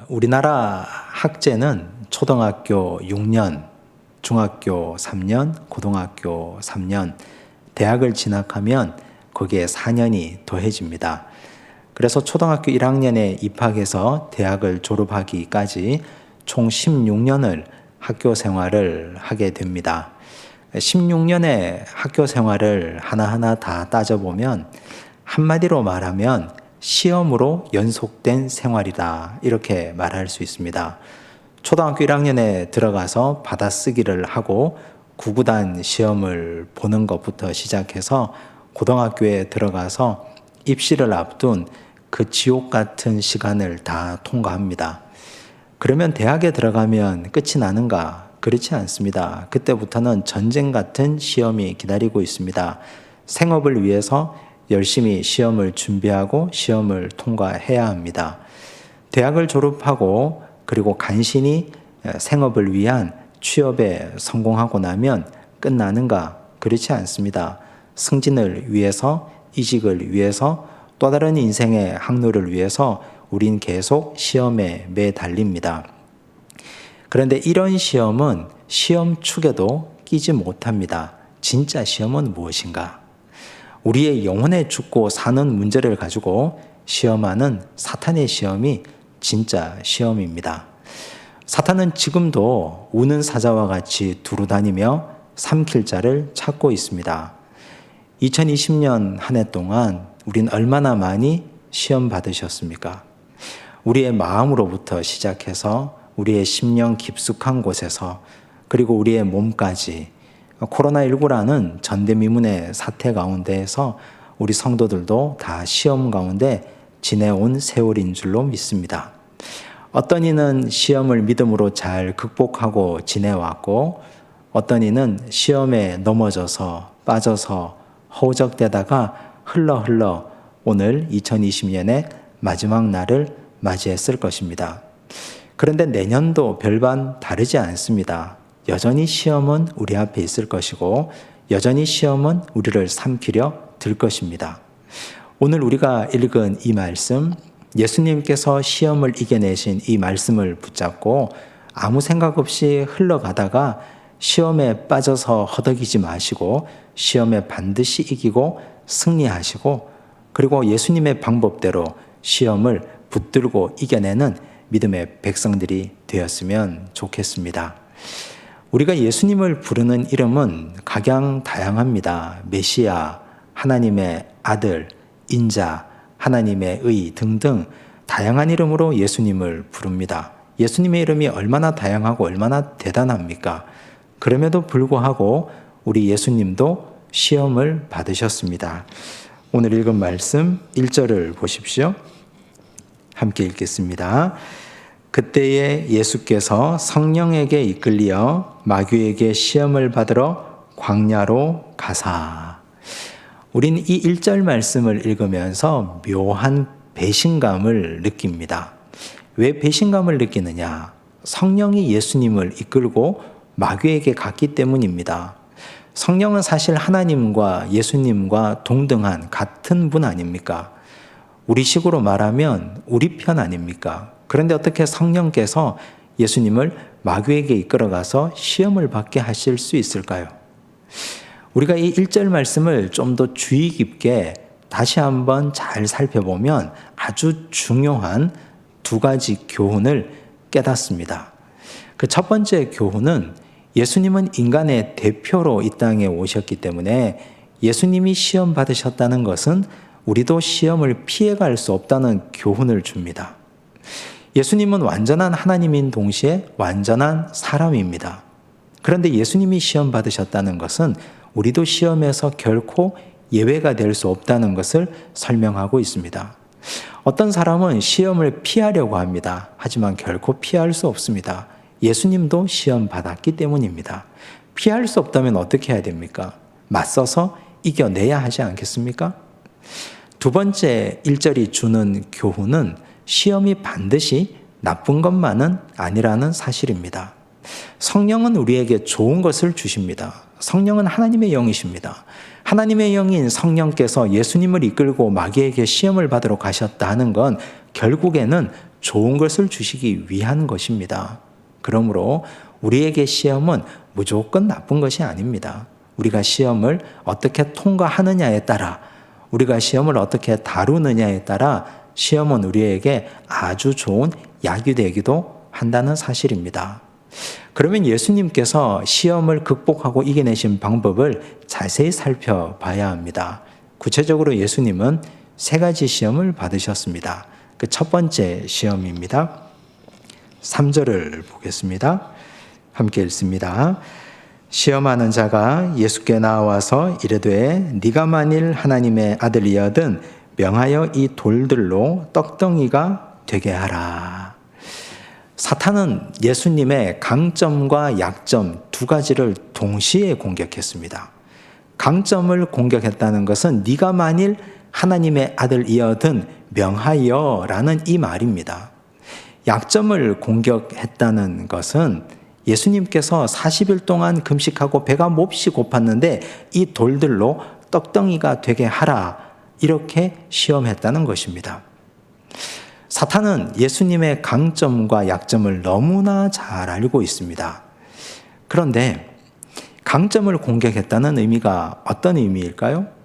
우리나라 학제는 초등학교 6년, 중학교 3년, 고등학교 3년, 대학을 진학하면 거기에 4년이 더해집니다. 그래서 초등학교 1학년에 입학해서 대학을 졸업하기까지 총 16년을 학교 생활을 하게 됩니다. 16년의 학교 생활을 하나하나 다 따져보면 한마디로 말하면 시험으로 연속된 생활이다, 이렇게 말할 수 있습니다. 초등학교 1학년에 들어가서 받아쓰기를 하고 구구단 시험을 보는 것부터 시작해서 고등학교에 들어가서 입시를 앞둔 그 지옥 같은 시간을 다 통과합니다. 그러면 대학에 들어가면 끝이 나는가? 그렇지 않습니다. 그때부터는 전쟁 같은 시험이 기다리고 있습니다. 생업을 위해서 열심히 시험을 준비하고 시험을 통과해야 합니다. 대학을 졸업하고 그리고 간신히 생업을 위한 취업에 성공하고 나면 끝나는가? 그렇지 않습니다. 승진을 위해서, 이직을 위해서, 또 다른 인생의 항로를 위해서 우린 계속 시험에 매달립니다. 그런데 이런 시험은 시험축에도 끼지 못합니다. 진짜 시험은 무엇인가? 우리의 영혼에 죽고 사는 문제를 가지고 시험하는 사탄의 시험이 진짜 시험입니다. 사탄은 지금도 우는 사자와 같이 두루다니며 삼킬 자를 찾고 있습니다. 2020년 한 해 동안 우린 얼마나 많이 시험 받으셨습니까? 우리의 마음으로부터 시작해서 우리의 심령 깊숙한 곳에서 그리고 우리의 몸까지 코로나19라는 전대미문의 사태 가운데에서 우리 성도들도 다 시험 가운데 지내온 세월인 줄로 믿습니다. 어떤 이는 시험을 믿음으로 잘 극복하고 지내왔고 어떤 이는 시험에 넘어져서 빠져서 허우적대다가 흘러 오늘 2020년의 마지막 날을 맞이했을 것입니다. 그런데 내년도 별반 다르지 않습니다. 여전히 시험은 우리 앞에 있을 것이고 여전히 시험은 우리를 삼키려 들 것입니다. 오늘 우리가 읽은 이 말씀, 예수님께서 시험을 이겨내신 이 말씀을 붙잡고 아무 생각 없이 흘러가다가 시험에 빠져서 허덕이지 마시고 시험에 반드시 이기고 승리하시고 그리고 예수님의 방법대로 시험을 붙들고 이겨내는 믿음의 백성들이 되었으면 좋겠습니다. 우리가 예수님을 부르는 이름은 각양다양합니다. 메시아, 하나님의 아들, 인자, 하나님의 의 등등 다양한 이름으로 예수님을 부릅니다. 예수님의 이름이 얼마나 다양하고 얼마나 대단합니까? 그럼에도 불구하고 우리 예수님도 시험을 받으셨습니다. 오늘 읽은 말씀 1절을 보십시오. 함께 읽겠습니다. 그때에 예수께서 성령에게 이끌리어 마귀에게 시험을 받으러 광야로 가사. 우린 이 1절 말씀을 읽으면서 묘한 배신감을 느낍니다. 왜 배신감을 느끼느냐? 성령이 예수님을 이끌고 마귀에게 갔기 때문입니다. 성령은 사실 하나님과 예수님과 동등한 같은 분 아닙니까? 우리식으로 말하면 우리 편 아닙니까? 그런데 어떻게 성령께서 예수님을 마귀에게 이끌어가서 시험을 받게 하실 수 있을까요? 우리가 이 1절 말씀을 좀 더 주의 깊게 다시 한번 잘 살펴보면 아주 중요한 두 가지 교훈을 깨닫습니다. 그 첫 번째 교훈은 예수님은 인간의 대표로 이 땅에 오셨기 때문에 예수님이 시험 받으셨다는 것은 우리도 시험을 피해갈 수 없다는 교훈을 줍니다. 예수님은 완전한 하나님인 동시에 완전한 사람입니다. 그런데 예수님이 시험 받으셨다는 것은 우리도 시험에서 결코 예외가 될 수 없다는 것을 설명하고 있습니다. 어떤 사람은 시험을 피하려고 합니다. 하지만 결코 피할 수 없습니다. 예수님도 시험 받았기 때문입니다. 피할 수 없다면 어떻게 해야 됩니까? 맞서서 이겨내야 하지 않겠습니까? 두 번째 1절이 주는 교훈은 시험이 반드시 나쁜 것만은 아니라는 사실입니다. 성령은 우리에게 좋은 것을 주십니다. 성령은 하나님의 영이십니다. 하나님의 영인 성령께서 예수님을 이끌고 마귀에게 시험을 받으러 가셨다 하는 건 결국에는 좋은 것을 주시기 위한 것입니다. 그러므로 우리에게 시험은 무조건 나쁜 것이 아닙니다. 우리가 시험을 어떻게 통과하느냐에 따라, 우리가 시험을 어떻게 다루느냐에 따라 시험은 우리에게 아주 좋은 약이 되기도 한다는 사실입니다. 그러면 예수님께서 시험을 극복하고 이겨내신 방법을 자세히 살펴봐야 합니다. 구체적으로 예수님은 3가지 시험을 받으셨습니다. 그 첫 번째 시험입니다. 3절을 보겠습니다. 함께 읽습니다. 시험하는 자가 예수께 나와서 이르되 네가 만일 하나님의 아들이거든 명하여 이 돌들로 떡덩이가 되게 하라. 사탄은 예수님의 강점과 약점 2가지를 동시에 공격했습니다. 강점을 공격했다는 것은 네가 만일 하나님의 아들이거든 명하여 라는 이 말입니다. 약점을 공격했다는 것은 예수님께서 40일 동안 금식하고 배가 몹시 고팠는데 이 돌들로 떡덩이가 되게 하라, 이렇게 시험했다는 것입니다. 사탄은 예수님의 강점과 약점을 너무나 잘 알고 있습니다. 그런데 강점을 공격했다는 의미가 어떤 의미일까요?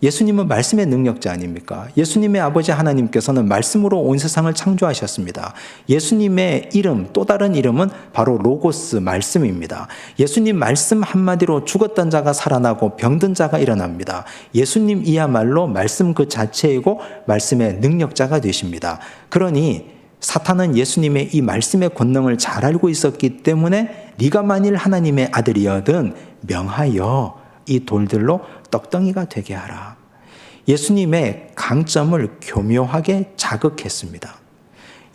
예수님은 말씀의 능력자 아닙니까? 예수님의 아버지 하나님께서는 말씀으로 온 세상을 창조하셨습니다. 예수님의 이름, 또 다른 이름은 바로 로고스, 말씀입니다. 예수님 말씀 한마디로 죽었던 자가 살아나고 병든 자가 일어납니다. 예수님이야말로 말씀 그 자체이고 말씀의 능력자가 되십니다. 그러니 사탄은 예수님의 이 말씀의 권능을 잘 알고 있었기 때문에 네가 만일 하나님의 아들이거든 명하여 이 돌들로 떡덩이가 되게 하라. 예수님의 강점을 교묘하게 자극했습니다.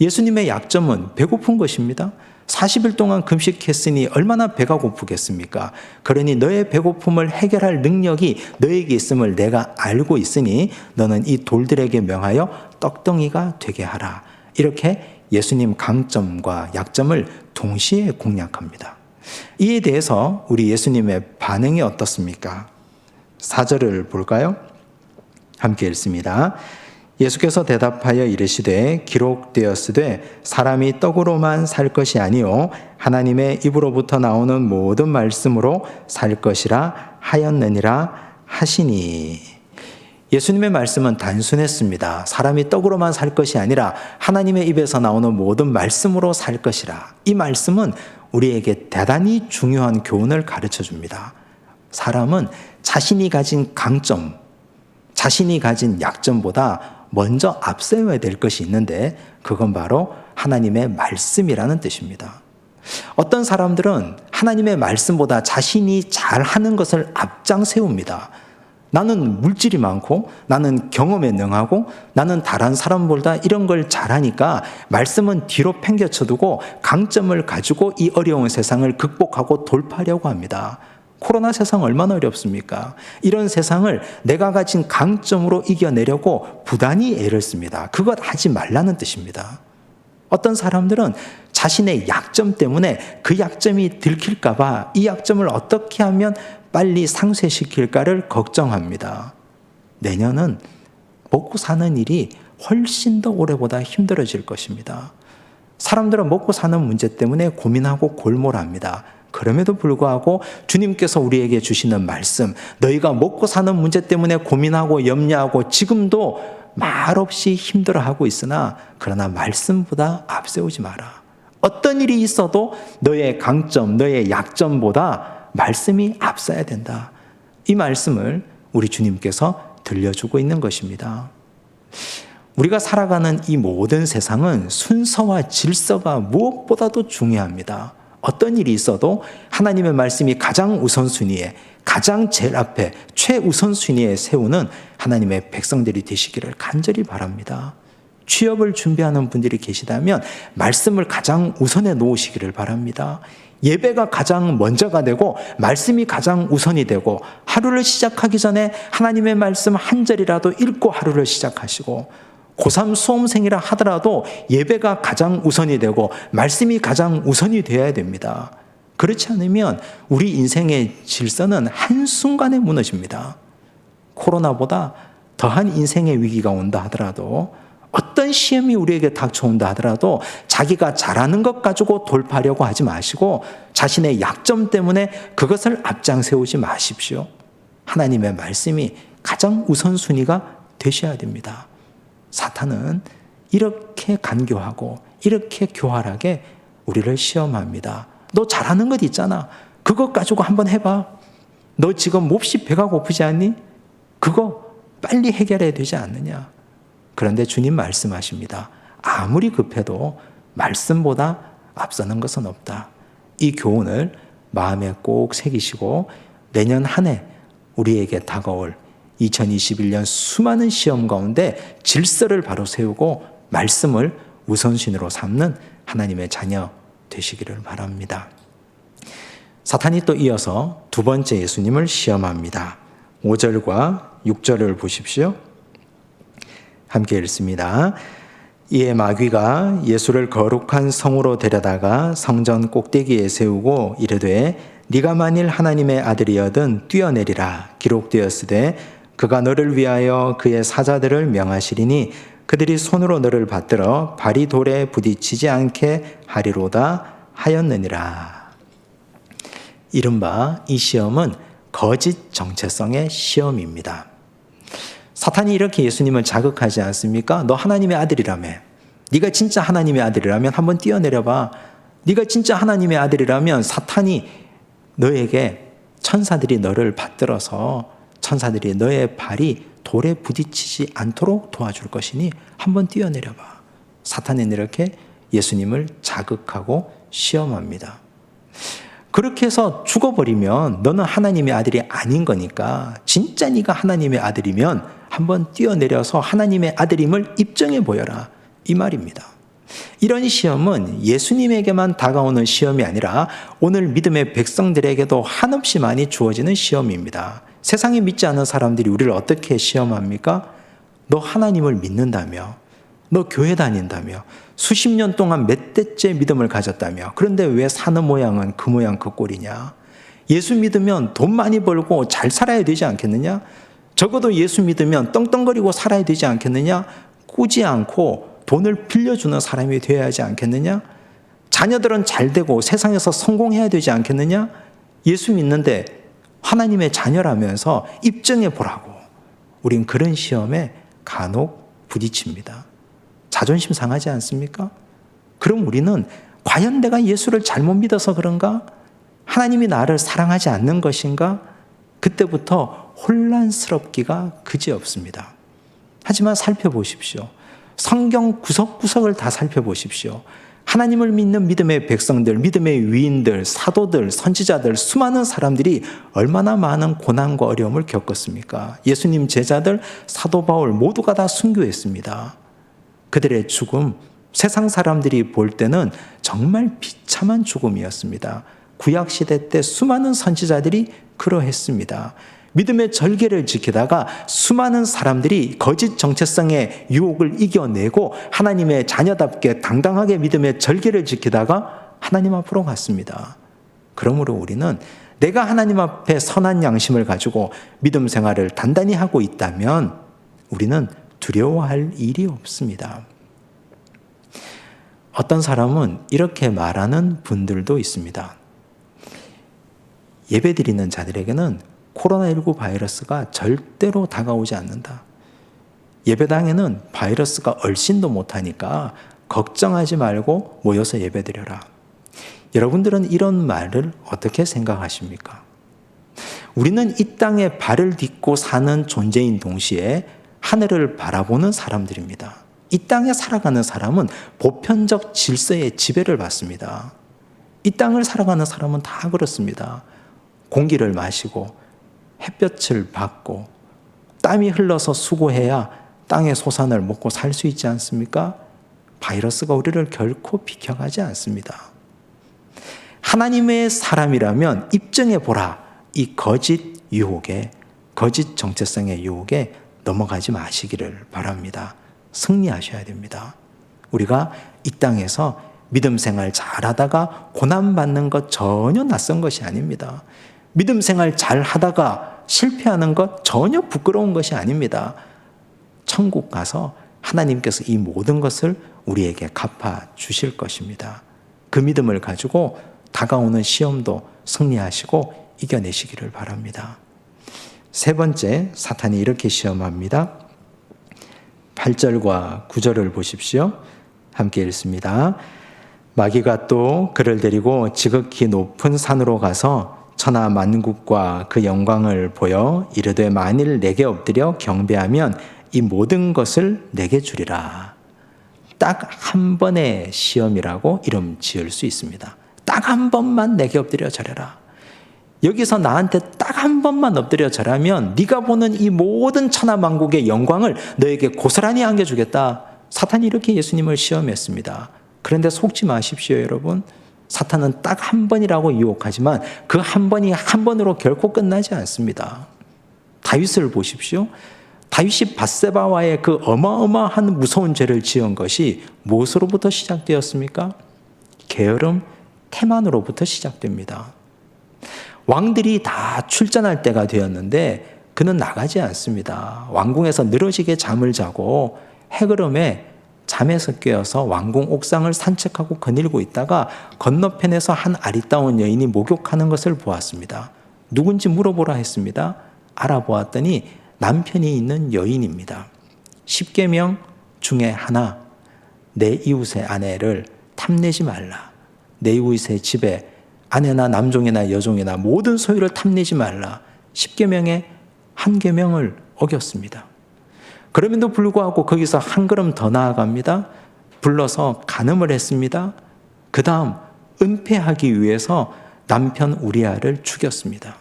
예수님의 약점은 배고픈 것입니다. 40일 동안 금식했으니 얼마나 배가 고프겠습니까? 그러니 너의 배고픔을 해결할 능력이 너에게 있음을 내가 알고 있으니 너는 이 돌들에게 명하여 떡덩이가 되게 하라. 이렇게 예수님 강점과 약점을 동시에 공략합니다. 이에 대해서 우리 예수님의 반응이 어떻습니까? 4절을 볼까요? 함께 읽습니다. 예수께서 대답하여 이르시되 기록되었으되 사람이 떡으로만 살 것이 아니요 하나님의 입으로부터 나오는 모든 말씀으로 살 것이라 하였느니라 하시니. 예수님의 말씀은 단순했습니다. 사람이 떡으로만 살 것이 아니라 하나님의 입에서 나오는 모든 말씀으로 살 것이라. 이 말씀은 우리에게 대단히 중요한 교훈을 가르쳐 줍니다. 사람은 자신이 가진 강점, 자신이 가진 약점보다 먼저 앞세워야 될 것이 있는데 그건 바로 하나님의 말씀이라는 뜻입니다. 어떤 사람들은 하나님의 말씀보다 자신이 잘하는 것을 앞장 세웁니다. 나는 물질이 많고 나는 경험에 능하고 나는 다른 사람보다 이런 걸 잘하니까 말씀은 뒤로 팽개쳐두고 강점을 가지고 이 어려운 세상을 극복하고 돌파하려고 합니다. 코로나 세상 얼마나 어렵습니까? 이런 세상을 내가 가진 강점으로 이겨내려고 부단히 애를 씁니다. 그것 하지 말라는 뜻입니다. 어떤 사람들은 자신의 약점 때문에 그 약점이 들킬까 봐 이 약점을 어떻게 하면 빨리 상쇄시킬까를 걱정합니다. 내년은 먹고 사는 일이 훨씬 더 올해보다 힘들어질 것입니다. 사람들은 먹고 사는 문제 때문에 고민하고 골몰합니다. 그럼에도 불구하고 주님께서 우리에게 주시는 말씀, 너희가 먹고 사는 문제 때문에 고민하고 염려하고 지금도 말없이 힘들어하고 있으나 그러나 말씀보다 앞세우지 마라. 어떤 일이 있어도 너의 강점, 너의 약점보다 말씀이 앞서야 된다. 이 말씀을 우리 주님께서 들려주고 있는 것입니다. 우리가 살아가는 이 모든 세상은 순서와 질서가 무엇보다도 중요합니다. 어떤 일이 있어도 하나님의 말씀이 가장 우선순위에, 가장 제일 앞에 최우선순위에 세우는 하나님의 백성들이 되시기를 간절히 바랍니다. 취업을 준비하는 분들이 계시다면 말씀을 가장 우선에 놓으시기를 바랍니다. 예배가 가장 먼저가 되고 말씀이 가장 우선이 되고 하루를 시작하기 전에 하나님의 말씀 한 절이라도 읽고 하루를 시작하시고 고3 수험생이라 하더라도 예배가 가장 우선이 되고 말씀이 가장 우선이 되어야 됩니다. 그렇지 않으면 우리 인생의 질서는 한순간에 무너집니다. 코로나보다 더한 인생의 위기가 온다 하더라도 어떤 어떤 시험이 우리에게 닥쳐온다 하더라도 자기가 잘하는 것 가지고 돌파하려고 하지 마시고 자신의 약점 때문에 그것을 앞장 세우지 마십시오. 하나님의 말씀이 가장 우선순위가 되셔야 됩니다. 사탄은 이렇게 간교하고 이렇게 교활하게 우리를 시험합니다. 너 잘하는 것 있잖아. 그것 가지고 한번 해봐. 너 지금 몹시 배가 고프지 않니? 그거 빨리 해결해야 되지 않느냐. 그런데 주님 말씀하십니다. 아무리 급해도 말씀보다 앞서는 것은 없다. 이 교훈을 마음에 꼭 새기시고 내년 한 해 우리에게 다가올 2021년 수많은 시험 가운데 질서를 바로 세우고 말씀을 우선순위로 삼는 하나님의 자녀 되시기를 바랍니다. 사탄이 또 이어서 두 번째 예수님을 시험합니다. 5절과 6절을 보십시오. 함께 읽습니다. 이에 마귀가 예수를 거룩한 성으로 데려다가 성전 꼭대기에 세우고 이르되 네가 만일 하나님의 아들이여든 뛰어내리라. 기록되었으되 그가 너를 위하여 그의 사자들을 명하시리니 그들이 손으로 너를 받들어 발이 돌에 부딪히지 않게 하리로다 하였느니라. 이른바 이 시험은 거짓 정체성의 시험입니다. 사탄이 이렇게 예수님을 자극하지 않습니까? 너 하나님의 아들이라며. 네가 진짜 하나님의 아들이라면 한번 뛰어내려봐. 네가 진짜 하나님의 아들이라면 사탄이 너에게 천사들이 너를 받들어서 천사들이 너의 발이 돌에 부딪히지 않도록 도와줄 것이니 한번 뛰어내려봐. 사탄은 이렇게 예수님을 자극하고 시험합니다. 그렇게 해서 죽어버리면 너는 하나님의 아들이 아닌 거니까 진짜 네가 하나님의 아들이면 한번 뛰어내려서 하나님의 아들임을 입증해 보여라. 이 말입니다. 이런 시험은 예수님에게만 다가오는 시험이 아니라 오늘 믿음의 백성들에게도 한없이 많이 주어지는 시험입니다. 세상에 믿지 않는 사람들이 우리를 어떻게 시험합니까? 너 하나님을 믿는다며, 너 교회 다닌다며, 수십 년 동안 몇 대째 믿음을 가졌다며, 그런데 왜 사는 모양은 그 모양 그 꼴이냐? 예수 믿으면 돈 많이 벌고 잘 살아야 되지 않겠느냐? 적어도 예수 믿으면 떵떵거리고 살아야 되지 않겠느냐? 꾸지 않고 돈을 빌려주는 사람이 되어야 하지 않겠느냐? 자녀들은 잘 되고 세상에서 성공해야 되지 않겠느냐? 예수 믿는데 하나님의 자녀라면서 입증해 보라고. 우린 그런 시험에 간혹 부딪힙니다. 자존심 상하지 않습니까? 그럼 우리는 과연 내가 예수를 잘못 믿어서 그런가? 하나님이 나를 사랑하지 않는 것인가? 그때부터 혼란스럽기가 그지없습니다. 하지만 살펴보십시오. 성경 구석구석을 다 살펴보십시오. 하나님을 믿는 믿음의 백성들, 믿음의 위인들, 사도들, 선지자들, 수많은 사람들이 얼마나 많은 고난과 어려움을 겪었습니까? 예수님 제자들, 사도 바울 모두가 다 순교했습니다. 그들의 죽음, 세상 사람들이 볼 때는 정말 비참한 죽음이었습니다. 구약시대 때 수많은 선지자들이 그러했습니다. 믿음의 절개를 지키다가 수많은 사람들이 거짓 정체성의 유혹을 이겨내고 하나님의 자녀답게 당당하게 믿음의 절개를 지키다가 하나님 앞으로 갔습니다. 그러므로 우리는 내가 하나님 앞에 선한 양심을 가지고 믿음 생활을 단단히 하고 있다면 우리는 두려워할 일이 없습니다. 어떤 사람은 이렇게 말하는 분들도 있습니다. 예배드리는 자들에게는 코로나19 바이러스가 절대로 다가오지 않는다. 예배당에는 바이러스가 얼씬도 못하니까 걱정하지 말고 모여서 예배드려라. 여러분들은 이런 말을 어떻게 생각하십니까? 우리는 이 땅에 발을 딛고 사는 존재인 동시에 하늘을 바라보는 사람들입니다. 이 땅에 살아가는 사람은 보편적 질서의 지배를 받습니다. 이 땅을 살아가는 사람은 다 그렇습니다. 공기를 마시고 햇볕을 받고 땀이 흘러서 수고해야 땅의 소산을 먹고 살 수 있지 않습니까? 바이러스가 우리를 결코 비켜가지 않습니다. 하나님의 사람이라면 입증해 보라. 이 거짓 유혹에, 거짓 정체성의 유혹에 넘어가지 마시기를 바랍니다. 승리하셔야 됩니다. 우리가 이 땅에서 믿음 생활 잘하다가 고난받는 것 전혀 낯선 것이 아닙니다. 믿음 생활 잘 하다가 실패하는 것 전혀 부끄러운 것이 아닙니다. 천국 가서 하나님께서 이 모든 것을 우리에게 갚아 주실 것입니다. 그 믿음을 가지고 다가오는 시험도 승리하시고 이겨내시기를 바랍니다. 세 번째, 사탄이 이렇게 시험합니다. 8절과 9절을 보십시오. 함께 읽습니다. 마귀가 또 그를 데리고 지극히 높은 산으로 가서 천하 만국과 그 영광을 보여 이르되 만일 내게 엎드려 경배하면 이 모든 것을 내게 주리라. 딱 한 번의 시험이라고 이름 지을 수 있습니다. 딱 한 번만 내게 엎드려 절해라. 여기서 나한테 딱 한 번만 엎드려 절하면 네가 보는 이 모든 천하 만국의 영광을 너에게 고스란히 안겨주겠다. 사탄이 이렇게 예수님을 시험했습니다. 그런데 속지 마십시오, 여러분. 사탄은 딱 한 번이라고 유혹하지만 그 한 번이 한 번으로 결코 끝나지 않습니다. 다윗을 보십시오. 다윗이 밧세바와의 그 어마어마한 무서운 죄를 지은 것이 무엇으로부터 시작되었습니까? 게으름, 태만으로부터 시작됩니다. 왕들이 다 출전할 때가 되었는데 그는 나가지 않습니다. 왕궁에서 늘어지게 잠을 자고 해그름에 잠에서 깨어서 왕궁 옥상을 산책하고 거닐고 있다가 건너편에서 한 아리따운 여인이 목욕하는 것을 보았습니다. 누군지 물어보라 했습니다. 알아보았더니 남편이 있는 여인입니다. 10계명 중에 하나, 내 이웃의 아내를 탐내지 말라. 내 이웃의 집에 아내나 남종이나 여종이나 모든 소유를 탐내지 말라. 10계명의 한 계명을 어겼습니다. 그럼에도 불구하고 거기서 한 걸음 더 나아갑니다. 불러서 간음을 했습니다. 그 다음 은폐하기 위해서 남편 우리아를 죽였습니다.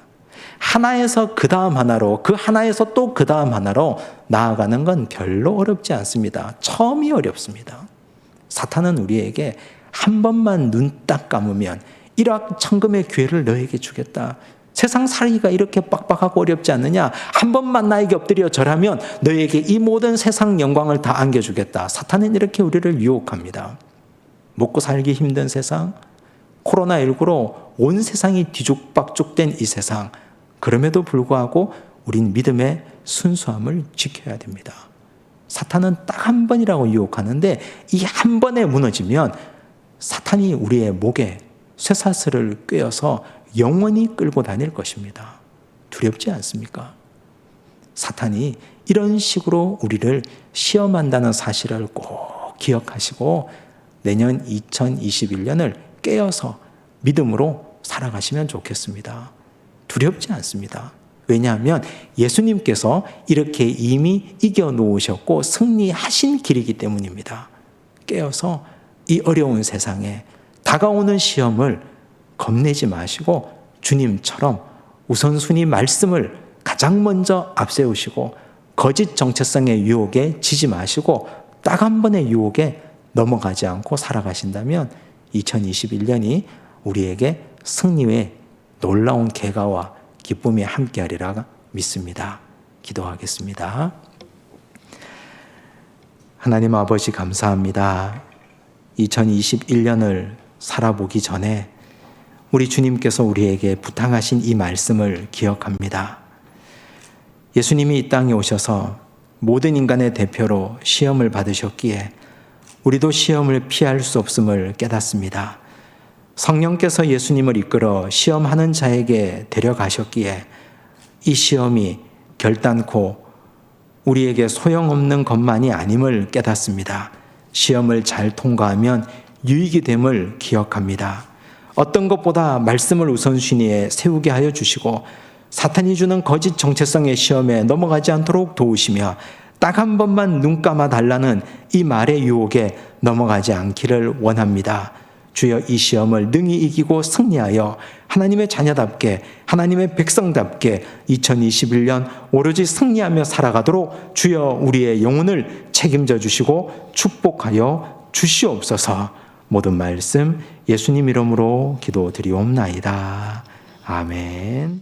하나에서 그 다음 하나로, 그 하나에서 또 그 다음 하나로 나아가는 건 별로 어렵지 않습니다. 처음이 어렵습니다. 사탄은 우리에게 한 번만 눈 딱 감으면 일확천금의 기회를 너에게 주겠다. 세상 살기가 이렇게 빡빡하고 어렵지 않느냐? 한 번만 나에게 엎드려 절하면 너에게 이 모든 세상 영광을 다 안겨주겠다. 사탄은 이렇게 우리를 유혹합니다. 먹고 살기 힘든 세상, 코로나19로 온 세상이 뒤죽박죽된 이 세상, 그럼에도 불구하고 우린 믿음의 순수함을 지켜야 됩니다. 사탄은 딱 한 번이라고 유혹하는데 이 한 번에 무너지면 사탄이 우리의 목에 쇠사슬을 꿰어서 영원히 끌고 다닐 것입니다. 두렵지 않습니까? 사탄이 이런 식으로 우리를 시험한다는 사실을 꼭 기억하시고 내년 2021년을 깨어서 믿음으로 살아가시면 좋겠습니다. 두렵지 않습니다. 왜냐하면 예수님께서 이렇게 이미 이겨놓으셨고 승리하신 길이기 때문입니다. 깨어서 이 어려운 세상에 다가오는 시험을 겁내지 마시고 주님처럼 우선순위 말씀을 가장 먼저 앞세우시고 거짓 정체성의 유혹에 지지 마시고 딱 한 번의 유혹에 넘어가지 않고 살아가신다면 2021년이 우리에게 승리의 놀라운 개가와 기쁨이 함께하리라 믿습니다. 기도하겠습니다. 하나님 아버지 감사합니다. 2021년을 살아보기 전에 우리 주님께서 우리에게 부탁하신 이 말씀을 기억합니다. 예수님이 이 땅에 오셔서 모든 인간의 대표로 시험을 받으셨기에 우리도 시험을 피할 수 없음을 깨닫습니다. 성령께서 예수님을 이끌어 시험하는 자에게 데려가셨기에 이 시험이 결단코 우리에게 소용없는 것만이 아님을 깨닫습니다. 시험을 잘 통과하면 유익이 됨을 기억합니다. 어떤 것보다 말씀을 우선순위에 세우게 하여 주시고 사탄이 주는 거짓 정체성의 시험에 넘어가지 않도록 도우시며 딱 한 번만 눈 감아 달라는 이 말의 유혹에 넘어가지 않기를 원합니다. 주여 이 시험을 능히 이기고 승리하여 하나님의 자녀답게 하나님의 백성답게 2021년 오로지 승리하며 살아가도록 주여 우리의 영혼을 책임져 주시고 축복하여 주시옵소서. 모든 말씀 예수님 이름으로 기도드리옵나이다. 아멘.